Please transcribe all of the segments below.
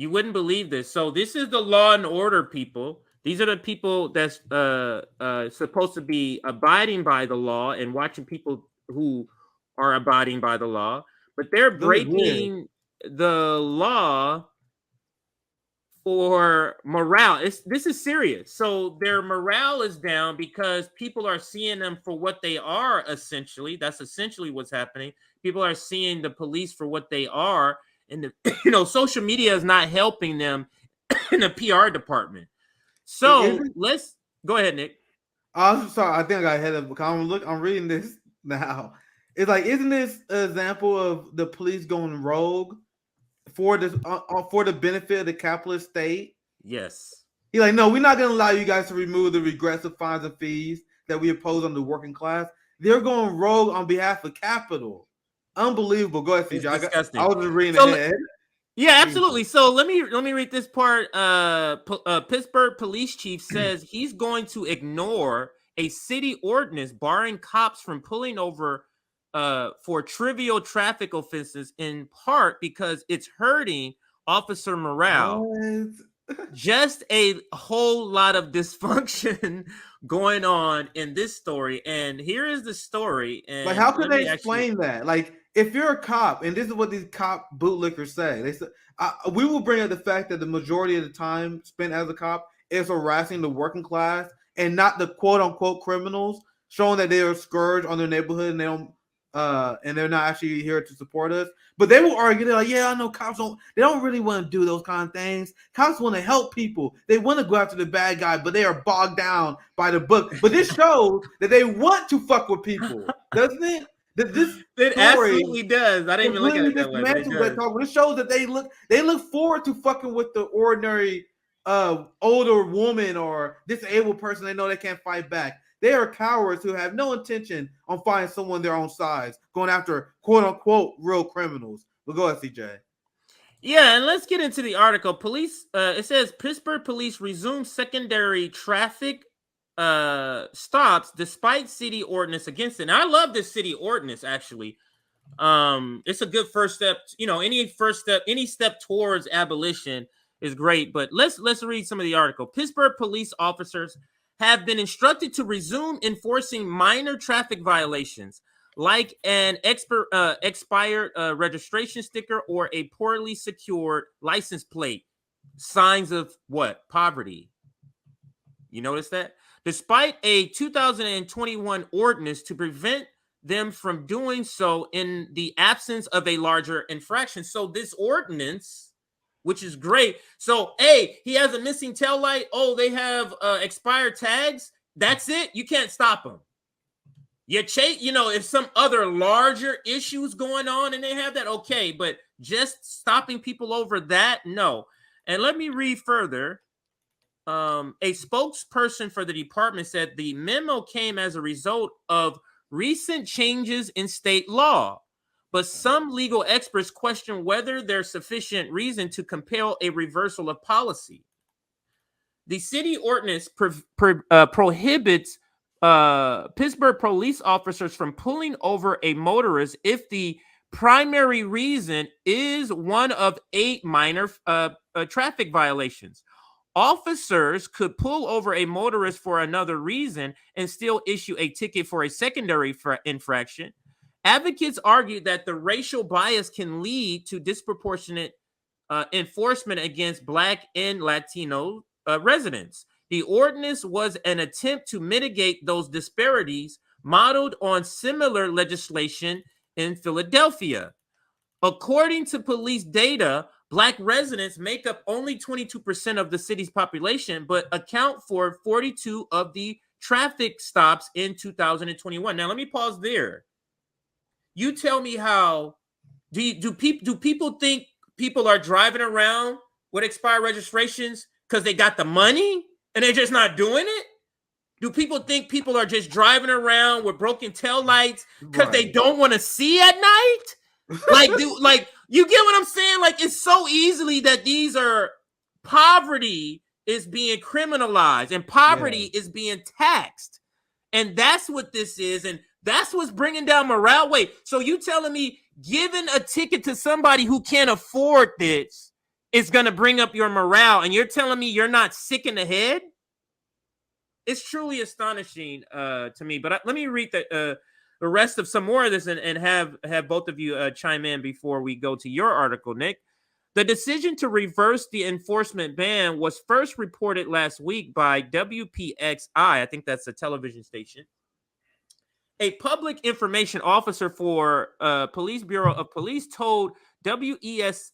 You wouldn't believe this. So this is the law and order people. These are the people that's supposed to be abiding by the law and watching people who are abiding by the law, but they're This is weird. breaking the law for morale. This is serious. So their morale is down because people are seeing them for what they are. Essentially, that's essentially what's happening. People are seeing the police for what they are, and social media is not helping them in the PR department. Is So it? let's go ahead, Nick. I'm sorry. I think I got ahead of. I'm reading this now. It's like, isn't this an example of the police going rogue for this for the benefit of the capitalist state? Yes. He's like, no, we're not going to allow you guys to remove the regressive fines and fees that we impose on the working class. They're going rogue on behalf of capital. Unbelievable. Go ahead, It's CJ. I disgusting. was just reading So ahead. yeah, absolutely. So let me read this part. Pittsburgh police chief says he's going to ignore a city ordinance barring cops from pulling over for trivial traffic offenses, in part because it's hurting officer morale. What? Just a whole lot of dysfunction going on in this story. And here is the story. Like, And how can let they me actually. explain that? Like, if you're a cop, and this is what these cop bootlickers say, they say we will bring up the fact that the majority of the time spent as a cop is harassing the working class and not the quote unquote criminals, showing that they are a scourge on their neighborhood and they don't. And they're not actually here to support us, but they will argue. They're like, "Yeah, I know cops don't. They don't really want to do those kind of things. Cops want to help people. They want to go after the bad guy, but they are bogged down by the book." But this shows that they want to fuck with people, doesn't it? That this It story absolutely does. I didn't even look at completely it that way, but it dismantles that does. talk. It shows that they look forward to fucking with the ordinary older woman or disabled person they know they can't fight back. They are cowards who have no intention on finding someone their own size, going after quote unquote real criminals. But go ahead, CJ. Yeah, and let's get into the article. Police, it says Pittsburgh police resume secondary traffic stops despite city ordinance against it. And I love this city ordinance, actually. It's a good first step. Any step towards abolition is great. But let's read some of the article. Pittsburgh police officers have been instructed to resume enforcing minor traffic violations like an expired registration sticker or a poorly secured license plate. Signs of what? Poverty. You notice that? Despite a 2021 ordinance to prevent them from doing so in the absence of a larger infraction. So this ordinance, which is great. So, hey, he has a missing tail light. Oh, they have expired tags. That's it. You can't stop them. If some other larger issues going on and they have that, okay. But just stopping people over that, no. And let me read further. A spokesperson for the department said the memo came as a result of recent changes in state law, but some legal experts question whether there's sufficient reason to compel a reversal of policy. The city ordinance prohibits Pittsburgh police officers from pulling over a motorist if the primary reason is one of 8 minor traffic violations. Officers could pull over a motorist for another reason and still issue a ticket for a secondary infraction. Advocates argued that the racial bias can lead to disproportionate enforcement against Black and Latino residents. The ordinance was an attempt to mitigate those disparities, modeled on similar legislation in Philadelphia. According to police data, Black residents make up only 22% of the city's population, but account for 42 of the traffic stops in 2021. Now, let me pause there. You tell me how do people think people are driving around with expired registrations because they got the money and they're just not doing it? Do people think people are just driving around with broken tail lights because they don't want to see at night? Like you get what I'm saying? Like, it's so easily that these are poverty is being criminalized and poverty is being taxed. And that's what this is. And that's what's bringing down morale. Wait, so you telling me giving a ticket to somebody who can't afford this is going to bring up your morale, and you're telling me you're not sick in the head? It's truly astonishing to me. But let me read the rest of some more of this and have both of you chime in before we go to your article, Nick. The decision to reverse the enforcement ban was first reported last week by WPXI. I think that's a television station. A public information officer for Police Bureau of Police told WESA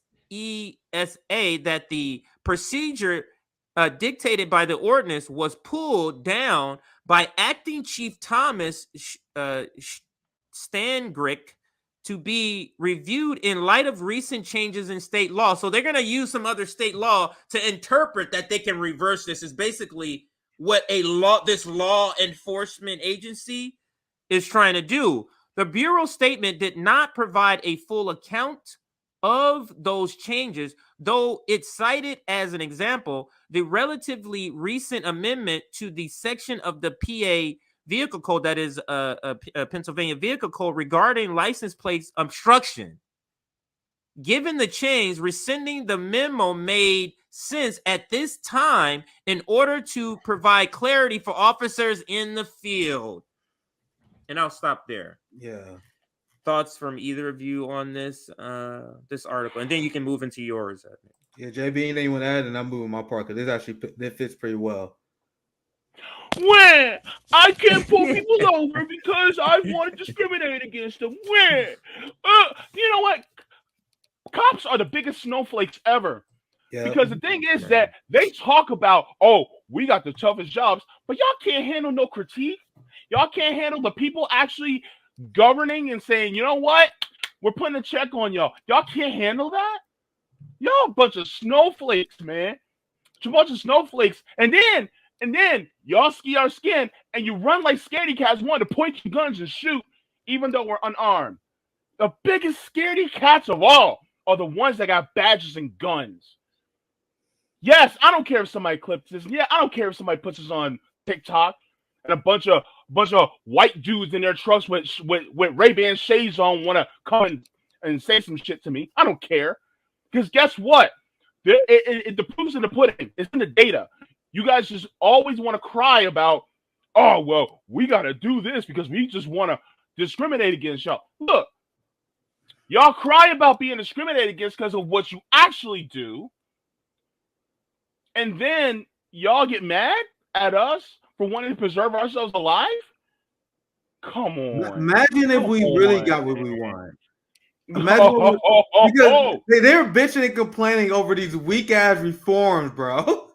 that the procedure dictated by the ordinance was pulled down by Acting Chief Thomas Stangrick to be reviewed in light of recent changes in state law. So they're going to use some other state law to interpret that they can reverse this. Is basically what this law enforcement agency is trying to do. The Bureau statement did not provide a full account of those changes, though it cited as an example the relatively recent amendment to the section of the PA Vehicle Code, that is a Pennsylvania Vehicle Code, regarding license plates obstruction. Given the change, rescinding the memo made sense at this time in order to provide clarity for officers in the field. And I'll stop there. Yeah. thoughts from either of you on this this article, and then you can move into yours. Yeah, JB, anything you want to add, and I'm moving my part because this fits pretty well. When I can't pull people over because I want to discriminate against them. When you know what? Cops are the biggest snowflakes ever. Yeah. Because the thing is that they talk about, oh, we got the toughest jobs, but y'all can't handle no critique. Y'all can't handle the people actually governing and saying, you know what? We're putting a check on y'all. Y'all can't handle that? Y'all a bunch of snowflakes, man. It's a bunch of snowflakes. And then y'all ski our skin and you run like scaredy cats want to point your guns and shoot even though we're unarmed. The biggest scaredy cats of all are the ones that got badges and guns. Yes, I don't care if somebody clips this. Yeah, I don't care if somebody puts this on TikTok and a bunch of white dudes in their trucks with Ray-Ban shades on want to come and say some shit to me. I don't care. Because guess what? The proof's in the pudding. It's in the data. You guys just always want to cry about, oh, well, we got to do this because we just want to discriminate against y'all. Look, y'all cry about being discriminated against because of what you actually do. And then y'all get mad at us for wanting to preserve ourselves alive? Come on. Imagine if we really got what we want. Imagine because they're bitching and complaining over these weak-ass reforms, bro.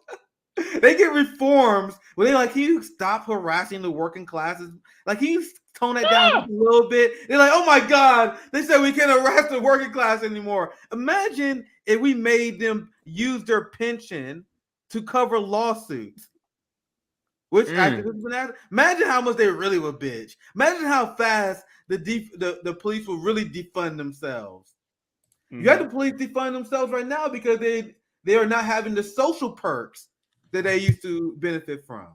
They get reforms where they're like, can you stop harassing the working classes? Like, can you tone that down a little bit? They're like, oh my God, they said we can't harass the working class anymore. Imagine if we made them use their pension to cover lawsuits. Which activists been asked. Imagine how much they really would bitch. Imagine how fast the police will really defund themselves. Mm-hmm. You have the police defund themselves right now because they are not having the social perks that they used to benefit from.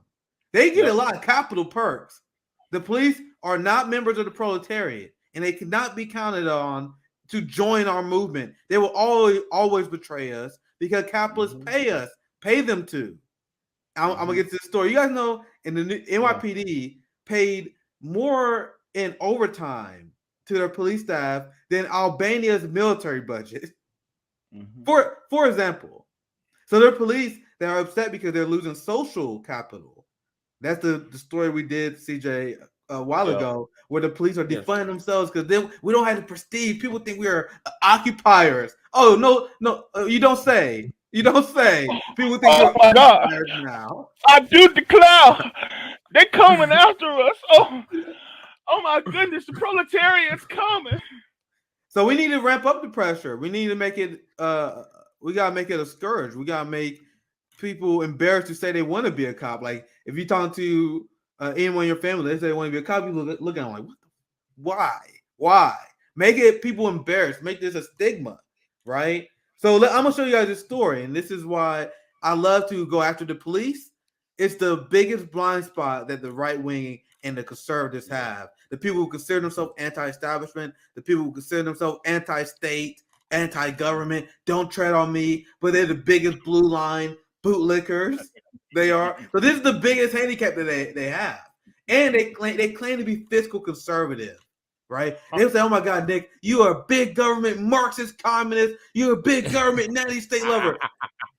They get a lot of capital perks. The police are not members of the proletariat, and they cannot be counted on to join our movement. They will always betray us because capitalists pay them to. I'm gonna get to the story. You guys know in the NYPD paid more in overtime to their police staff than Albania's military budget. Mm-hmm. For example, so their police, they are upset because they're losing social capital. That's the story we did, CJ, a while ago, where the police are defunding themselves because then we don't have the prestige. People think we are occupiers. Oh no, you don't say. You don't say. People think oh my God. Now. I do declare they're coming after us. Oh my goodness, the proletariat's coming. So we need to ramp up the pressure. We need to make it we gotta make it a scourge. We gotta make people embarrassed to say they want to be a cop. Like if you talk to anyone in your family, they say they want to be a cop, you look at them like, why? Make it people embarrassed. Make this a stigma, right? So I'm gonna show you guys this story, and this is why I love to go after the police. It's the biggest blind spot that the right wing and the conservatives have. The people who consider themselves anti-establishment, the people who consider themselves anti-state, anti-government, don't tread on me, but they're the biggest blue line bootlickers. They are. So this is the biggest handicap that they have. And they claim to be fiscal conservative, right? They say, oh my God, Nick, you are a big government Marxist communist. You're a big government nanny state lover.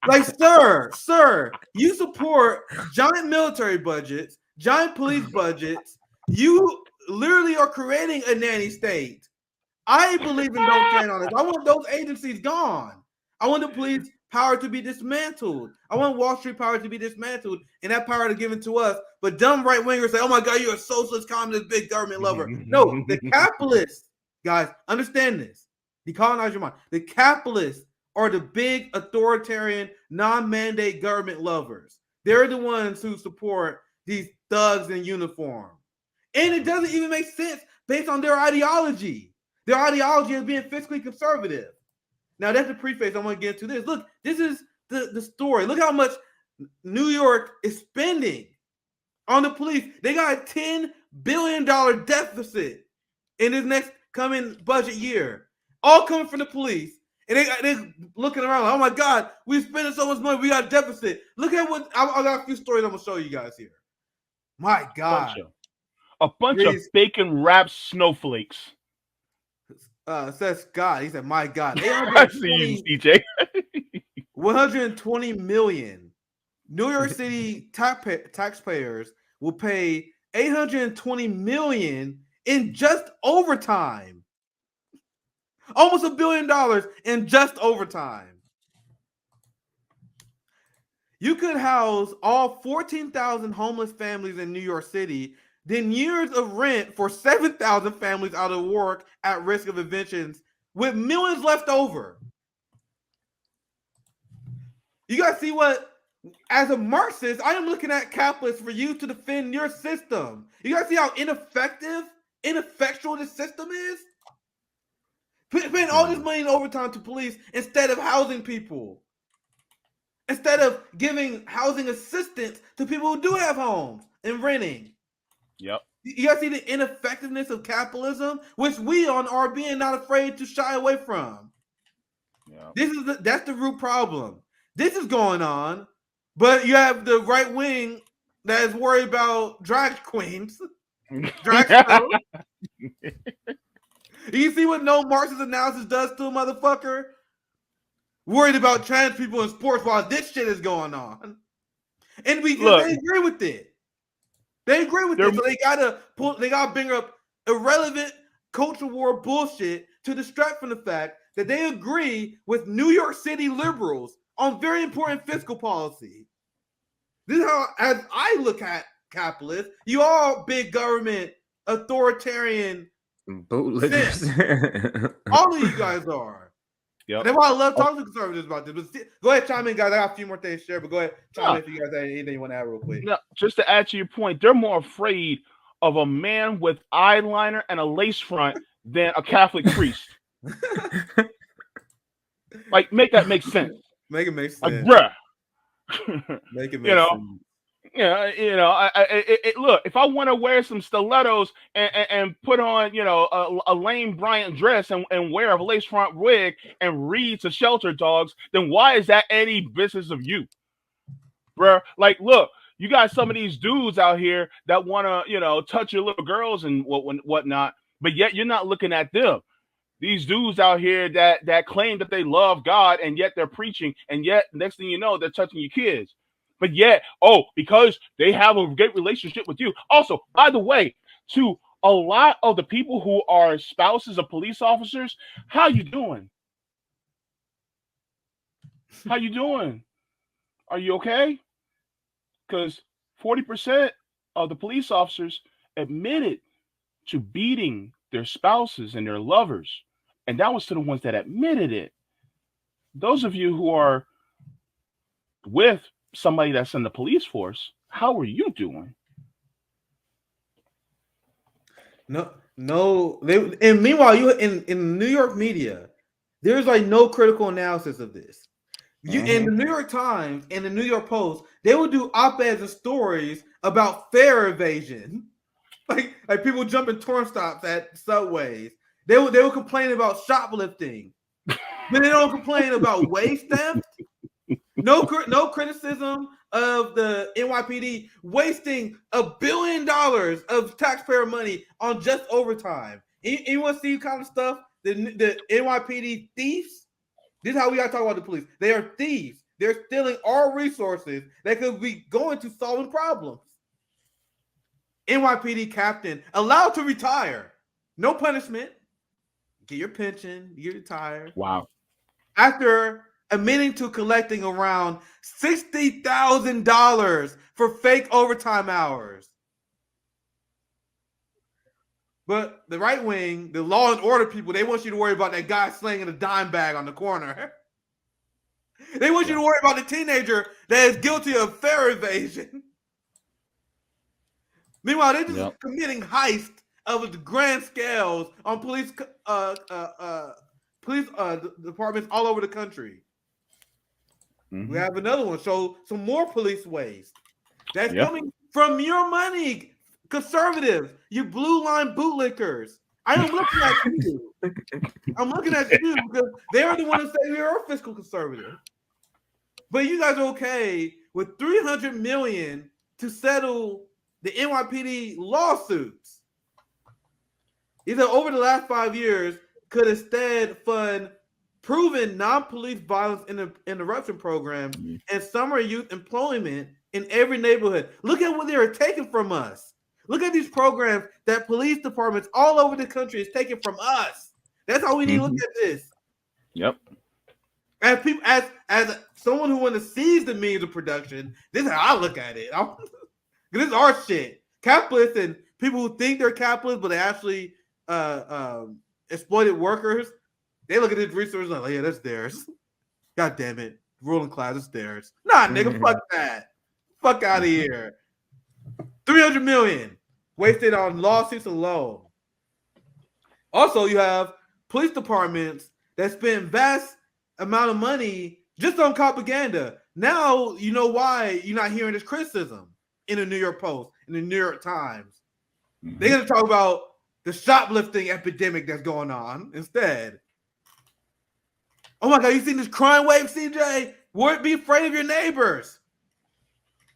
Like, sir, you support giant military budgets, giant police budgets. You literally are creating a nanny state. I believe in don't tread on us. I want those agencies gone. I want the police power to be dismantled. I want Wall Street power to be dismantled and that power to given to us. But dumb right wingers say, oh my God, you're a socialist, communist, big government lover. No, the capitalists, guys, understand this. Decolonize your mind. The capitalists are the big authoritarian, non-mandate government lovers. They're the ones who support these thugs in uniform. And it doesn't even make sense based on their ideology. Their ideology is being fiscally conservative. Now, that's the preface I want to get into this. Look, this is the story. Look how much New York is spending on the police. They got a $10 billion deficit in this next coming budget year. All coming from the police. And they're looking around like, oh my God, we're spending so much money. We got a deficit. Look at what, I got a few stories I'm going to show you guys here. My God. A bunch of bacon-wrapped snowflakes. Says Scott. He said, my God. I see you, CJ. 120 million. New York City taxpayers will pay 820 million in just overtime. Almost $1 billion in just overtime. You could house all 14,000 homeless families in New York City, then years of rent for 7,000 families out of work at risk of evictions with millions left over. You guys see what, as a Marxist, I am looking at capitalists for you to defend your system. You guys see how ineffectual this system is? Paying all this money in overtime to police instead of housing people. Instead of giving housing assistance to people who do have homes and renting. Yep. You guys see the ineffectiveness of capitalism, which we on RB are not afraid to shy away from. Yeah. That's the root problem. This is going on, but you have the right wing that is worried about drag queens. Drag shows. You see what no Marxist analysis does to a motherfucker? Worried about trans people in sports while this shit is going on. And they agree with it. They agree with it. So they gotta bring up irrelevant culture war bullshit to distract from the fact that they agree with New York City liberals on very important fiscal policy. This is how, as I look at capitalists, you all big government, authoritarian bootlickers. All of you guys are. Yep. That's why I love talking to conservatives about this. But go ahead, chime in, guys. I got a few more things to share, but go ahead, chime in if you guys have anything you want to add real quick. No, just to add to your point, they're more afraid of a man with eyeliner and a lace front than a Catholic priest. Like, make that make sense. Make it make sense. Like, bruh. Make it make sense. Look, if I want to wear some stilettos and put on, a lame Bryant dress and wear a lace front wig and read to shelter dogs, then why is that any business of you, bro? Like, look, you got some of these dudes out here that want to, touch your little girls and whatnot, but yet you're not looking at them. These dudes out here that claim that they love God and yet they're preaching, and yet next thing you know, they're touching your kids. But yet, because they have a great relationship with you. Also, by the way, to a lot of the people who are spouses of police officers, how you doing? How you doing? Are you okay? Because 40% of the police officers admitted to beating their spouses and their lovers. And that was to the ones that admitted it. Those of you who are with somebody that's in the police force, how are you doing? No. And meanwhile, you in New York media, there's like no critical analysis of this. In the New York Times and the New York Post, they will do op-eds and stories about fare evasion, like people jumping turnstiles at subways. They will complain about shoplifting. But they don't complain about wage theft. No criticism of the NYPD wasting $1 billion of taxpayer money on just overtime. You want to see kind of stuff? The NYPD thieves. This is how we got to talk about the police. They are thieves. They're stealing our resources that could be going to solving problems. NYPD captain allowed to retire. No punishment. Get your pension. You retire. Wow. After admitting to collecting around $60,000 for fake overtime hours. But the right wing, the law and order people, they want you to worry about that guy slinging a dime bag on the corner. They want you to worry about the teenager that is guilty of fare evasion. Meanwhile, they're just committing heist of the grand scales on police departments all over the country. We have another one. So some more police waste. That's coming from your money, conservatives, you blue line bootlickers. I am looking at you. I'm looking at you because they are the ones that say you're fiscal conservative. But you guys are okay with $300 million to settle the NYPD lawsuits. Either over the last 5 years could instead fund proven non-police violence interruption programs and summer youth employment in every neighborhood. Look at what they are taking from us. Look at these programs that police departments all over the country is taking from us. That's how we need to look at this. Yep. As people, as someone who wants to seize the means of production, this is how I look at it. This is our shit. Capitalists and people who think they're capitalists, but they actually exploited workers. They look at this resource like, oh, yeah, that's theirs. God damn it. Ruling class is theirs. Nah, nigga, fuck that. Fuck out of here. $300 million wasted on lawsuits alone. Also, you have police departments that spend vast amount of money just on propaganda. Now you know why you're not hearing this criticism in the New York Post, in the New York Times. They're going to talk about the shoplifting epidemic that's going on instead. Oh my God, you seen this crime wave, CJ? Be afraid of your neighbors.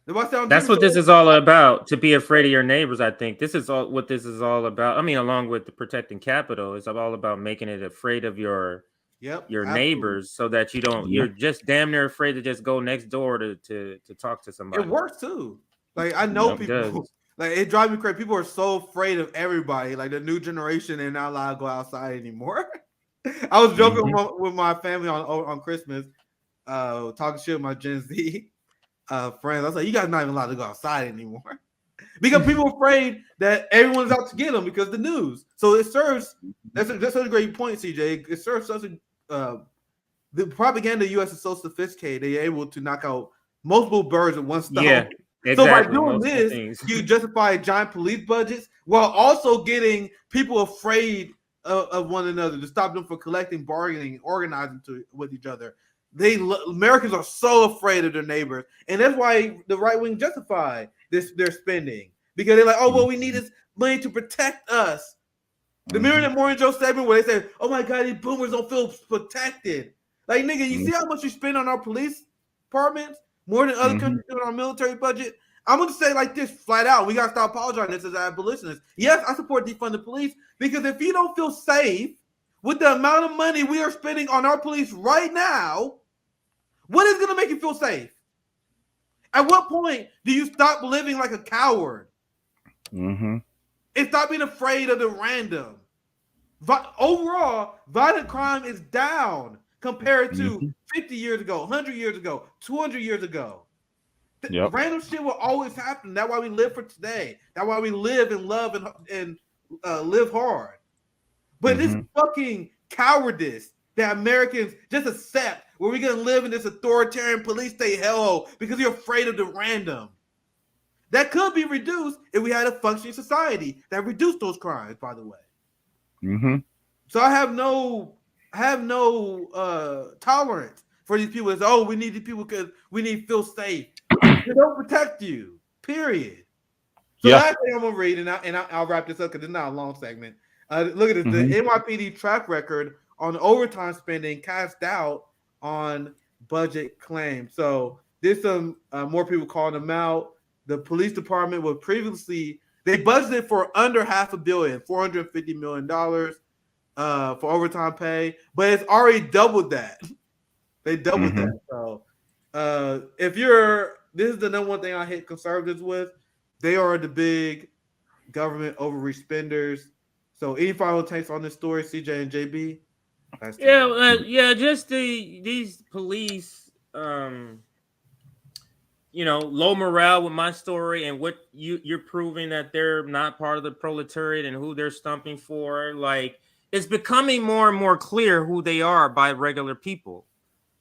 That's what this is all about, to be afraid of your neighbors, I think. This is all what this is all about. I mean, along with the protecting capital, it's all about making it afraid of your neighbors so that you don't, you're just damn near afraid to just go next door to talk to somebody. It works too. Like, I know people, like, it drives me crazy. People are so afraid of everybody. Like, the new generation, they're not allowed to go outside anymore. I was joking with my family on Christmas, talking shit with my Gen Z friends. I was like, you guys are not even allowed to go outside anymore. Because people are afraid that everyone's out to get them because of the news. So it serves, that's such a great point, CJ. It serves such a, the propaganda in the U.S. is so sophisticated, they're able to knock out multiple birds with one stone. Yeah, exactly. So by doing this, you justify giant police budgets while also getting people afraid of one another to stop them from collecting, bargaining, organizing with each other. Americans are so afraid of their neighbors, and that's why the right wing justify their spending, because they're like, oh well, we need this money to protect us. The Mirror and Morning Joe segment where they say, oh my God, these boomers don't feel protected. Like, nigga, you see how much you spend on our police departments more than other countries do on our military budget? I'm going to say like this flat out. We got to stop apologizing this as abolitionists. Yes, I support defunding police, because if you don't feel safe with the amount of money we are spending on our police right now, what is going to make you feel safe? At what point do you stop living like a coward? And stop being afraid of the random? Overall, violent crime is down compared to 50 years ago, 100 years ago, 200 years ago. Random shit will always happen. That's why we live for today. That's why we live and love and live hard. But this fucking cowardice that Americans just accept, where we're going to live in this authoritarian police state hellhole because you're afraid of the random. That could be reduced if we had a functioning society that reduced those crimes, by the way. So I have no tolerance for these people. It's, oh, we need these people because we need to feel safe. They don't protect you, period. So last thing I'm going to read, and I'll wrap this up because it's not a long segment. Look at this. The NYPD track record on overtime spending cast doubt on budget claims. So there's some more people calling them out. The police department was previously, they budgeted for under $500 million, $450 million for overtime pay, but it's already doubled that. They doubled that. So this is the number one thing I hit conservatives with. They are the big government overreach spenders. So any final takes on this story, CJ and JB? Just these police, low morale with my story and what you're proving that they're not part of the proletariat and who they're stumping for. Like, it's becoming more and more clear who they are by regular people.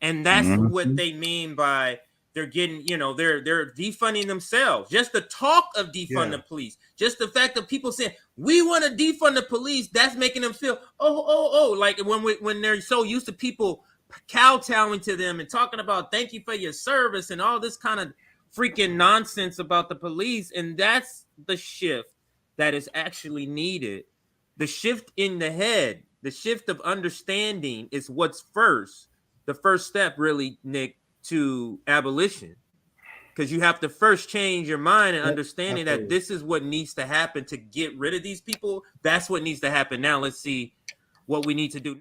And that's what they mean by they're getting, they're defunding themselves. Just the talk of defund the police, just the fact that people saying we want to defund the police, that's making them feel like when they're so used to people kowtowing to them and talking about thank you for your service and all this kind of freaking nonsense about the police. And that's the shift that is actually needed. The shift in the head, the shift of understanding is what's first. The first step, really, Nick, to abolition, because you have to first change your mind and understanding that this is what needs to happen to get rid of these people. That's what needs to happen. Now let's see what we need to do.